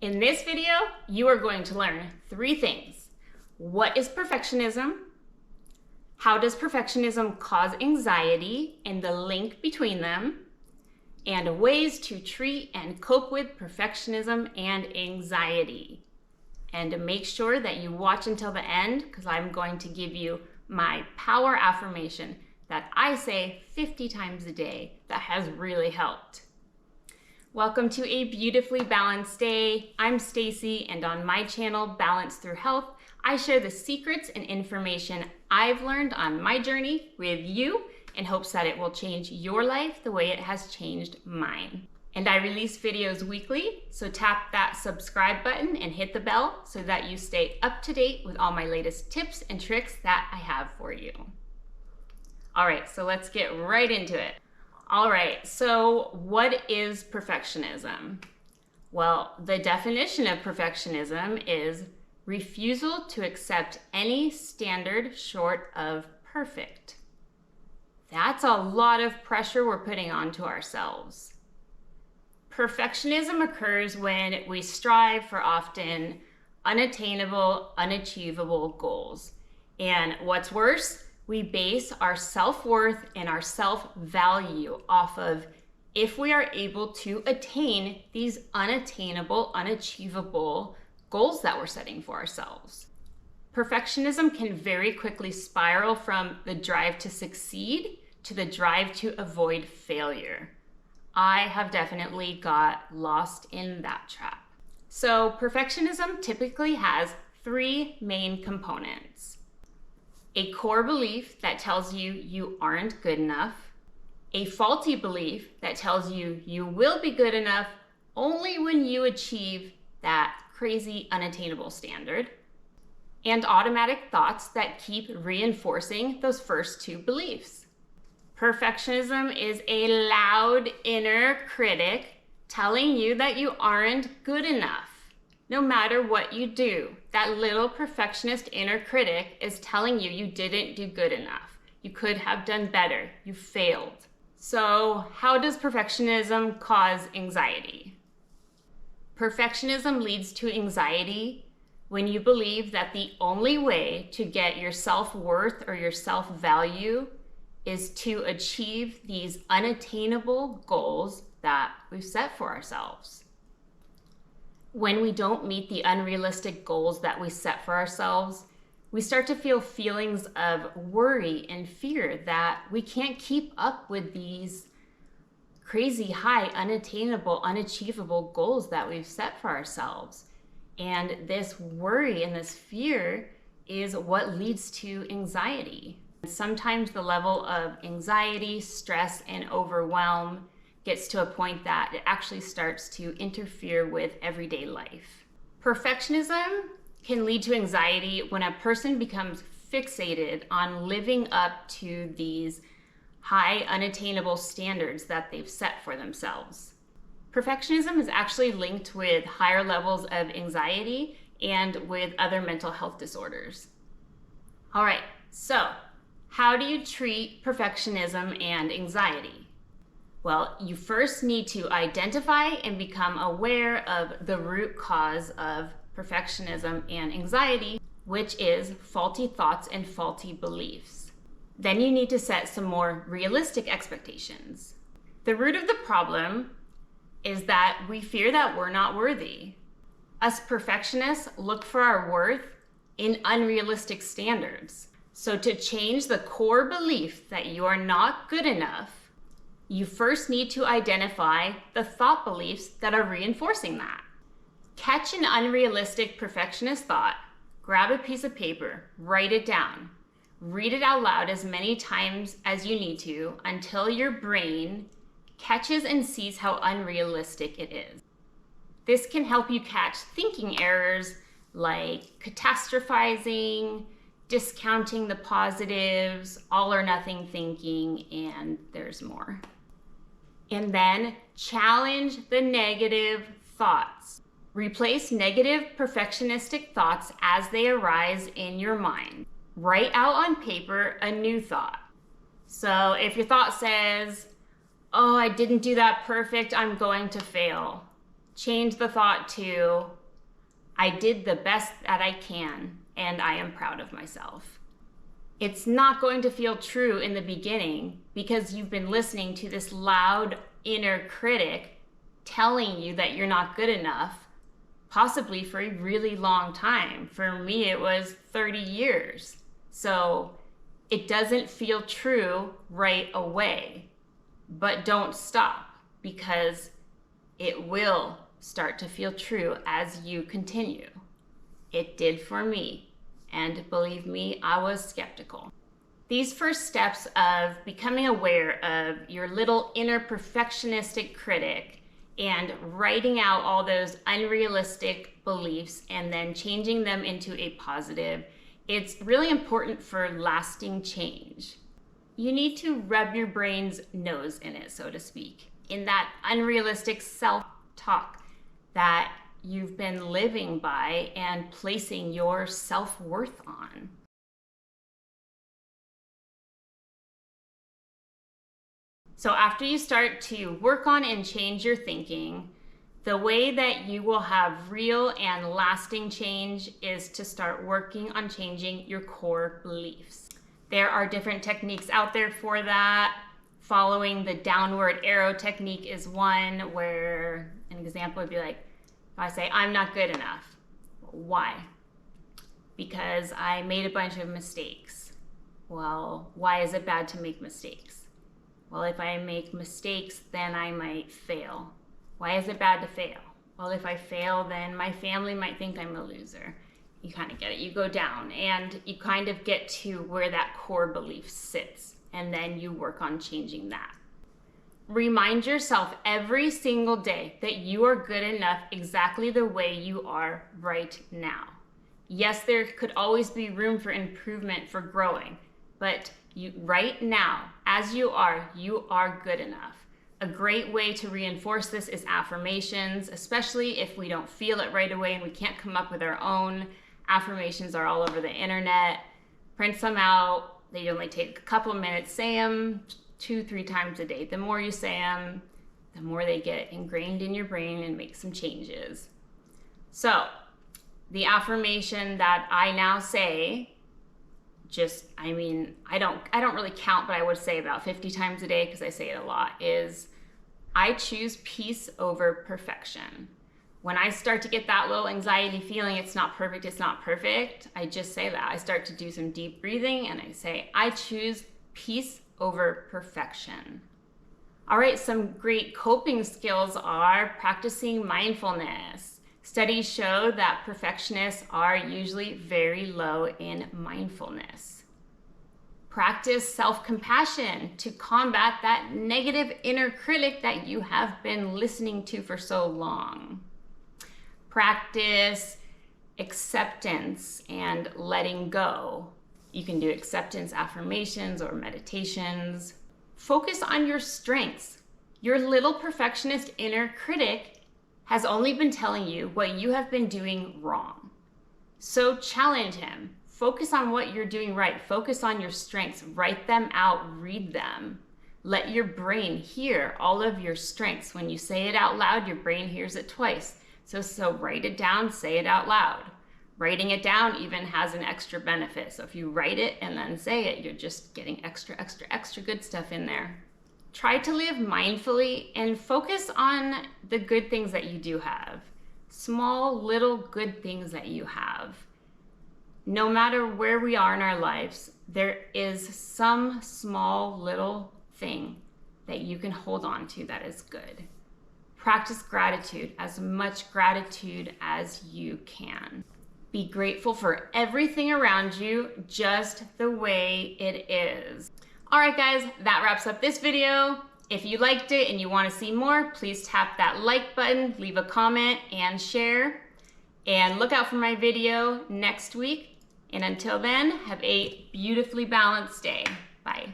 In this video, you are going to learn 3 things. What is perfectionism? How does perfectionism cause anxiety and the link between them? And ways to treat and cope with perfectionism and anxiety. And make sure that you watch until the end because I'm going to give you my power affirmation that I say 50 times a day that has really helped. Welcome to a beautifully balanced day. I'm Stacy, and on my channel, Balance Through Health, I share the secrets and information I've learned on my journey with you in hopes that it will change your life the way it has changed mine. And I release videos weekly, so tap that subscribe button and hit the bell so that you stay up to date with all my latest tips and tricks that I have for you. All right, so let's get right into it. All right, so what is perfectionism? Well, the definition of perfectionism is refusal to accept any standard short of perfect. That's a lot of pressure we're putting onto ourselves. Perfectionism occurs when we strive for often unattainable, unachievable goals. And what's worse, we base our self-worth and our self-value off of if we are able to attain these unattainable, unachievable goals that we're setting for ourselves. Perfectionism can very quickly spiral from the drive to succeed to the drive to avoid failure. I have definitely got lost in that trap. So perfectionism typically has 3 main components. A core belief that tells you you aren't good enough, a faulty belief that tells you you will be good enough only when you achieve that crazy unattainable standard, and automatic thoughts that keep reinforcing those first 2 beliefs. Perfectionism is a loud inner critic telling you that you aren't good enough. No matter what you do, that little perfectionist inner critic is telling you you didn't do good enough. You could have done better. You failed. So how does perfectionism cause anxiety? Perfectionism leads to anxiety when you believe that the only way to get your self-worth or your self-value is to achieve these unattainable goals that we've set for ourselves. When we don't meet the unrealistic goals that we set for ourselves, we start to feel feelings of worry and fear that we can't keep up with these crazy high, unattainable, unachievable goals that we've set for ourselves. And this worry and this fear is what leads to anxiety. Sometimes the level of anxiety, stress, and overwhelm gets to a point that it actually starts to interfere with everyday life. Perfectionism can lead to anxiety when a person becomes fixated on living up to these high, unattainable standards that they've set for themselves. Perfectionism is actually linked with higher levels of anxiety and with other mental health disorders. All right, so how do you treat perfectionism and anxiety? Well, you first need to identify and become aware of the root cause of perfectionism and anxiety, which is faulty thoughts and faulty beliefs. Then you need to set some more realistic expectations. The root of the problem is that we fear that we're not worthy. Us perfectionists look for our worth in unrealistic standards. So to change the core belief that you are not good enough, you first need to identify the thought beliefs that are reinforcing that. Catch an unrealistic perfectionist thought, grab a piece of paper, write it down, read it out loud as many times as you need to until your brain catches and sees how unrealistic it is. This can help you catch thinking errors like catastrophizing, discounting the positives, all or nothing thinking, and there's more. And then challenge the negative thoughts. Replace negative perfectionistic thoughts as they arise in your mind. Write out on paper a new thought. So if your thought says, oh, I didn't do that perfect, I'm going to fail. Change the thought to, I did the best that I can and I am proud of myself. It's not going to feel true in the beginning because you've been listening to this loud inner critic telling you that you're not good enough, possibly for a really long time. For me, it was 30 years. So it doesn't feel true right away, but don't stop, because it will start to feel true as you continue. It did for me, and believe me, I was skeptical. These first steps of becoming aware of your little inner perfectionistic critic and writing out all those unrealistic beliefs and then changing them into a positive, it's really important for lasting change. You need to rub your brain's nose in it, so to speak, in that unrealistic self-talk that you've been living by and placing your self-worth on. So after you start to work on and change your thinking, the way that you will have real and lasting change is to start working on changing your core beliefs. There are different techniques out there for that. Following the downward arrow technique is one, where an example would be like, if I say, I'm not good enough. Why? Because I made a bunch of mistakes. Well, why is it bad to make mistakes? Well, if I make mistakes, then I might fail. Why is it bad to fail? Well, if I fail, then my family might think I'm a loser. You kind of get it. You go down and you kind of get to where that core belief sits, and then you work on changing that. Remind yourself every single day that you are good enough exactly the way you are right now. Yes, there could always be room for improvement, for growing, but right now, as you are good enough. A great way to reinforce this is affirmations, especially if we don't feel it right away and we can't come up with our own. Affirmations are all over the internet. Print some out. They only take a couple of minutes. Say them 2-3 times a day. The more you say them, the more they get ingrained in your brain and make some changes. So the affirmation that I now say, I don't really count, but I would say about 50 times a day because I say it a lot, is I choose peace over perfection. When I start to get that little anxiety feeling, it's not perfect, I just say that. I start to do some deep breathing and I say, I choose peace over perfection. All right, some great coping skills are practicing mindfulness. Studies show that perfectionists are usually very low in mindfulness. Practice self-compassion to combat that negative inner critic that you have been listening to for so long. Practice acceptance and letting go. You can do acceptance affirmations or meditations. Focus on your strengths. Your little perfectionist inner critic has only been telling you what you have been doing wrong. So challenge him. Focus on what you're doing right. Focus on your strengths. Write them out. Read them. Let your brain hear all of your strengths. When you say it out loud, your brain hears it twice. So write it down, say it out loud. Writing it down even has an extra benefit. So if you write it and then say it, you're just getting extra good stuff in there. Try to live mindfully and focus on the good things that you do have. Small, little good things that you have. No matter where we are in our lives, there is some small, little thing that you can hold on to that is good. Practice gratitude, as much gratitude as you can. Be grateful for everything around you, just the way it is. All right, guys, that wraps up this video. If you liked it and you want to see more, please tap that like button, leave a comment, and share. And look out for my video next week. And until then, have a beautifully balanced day. Bye.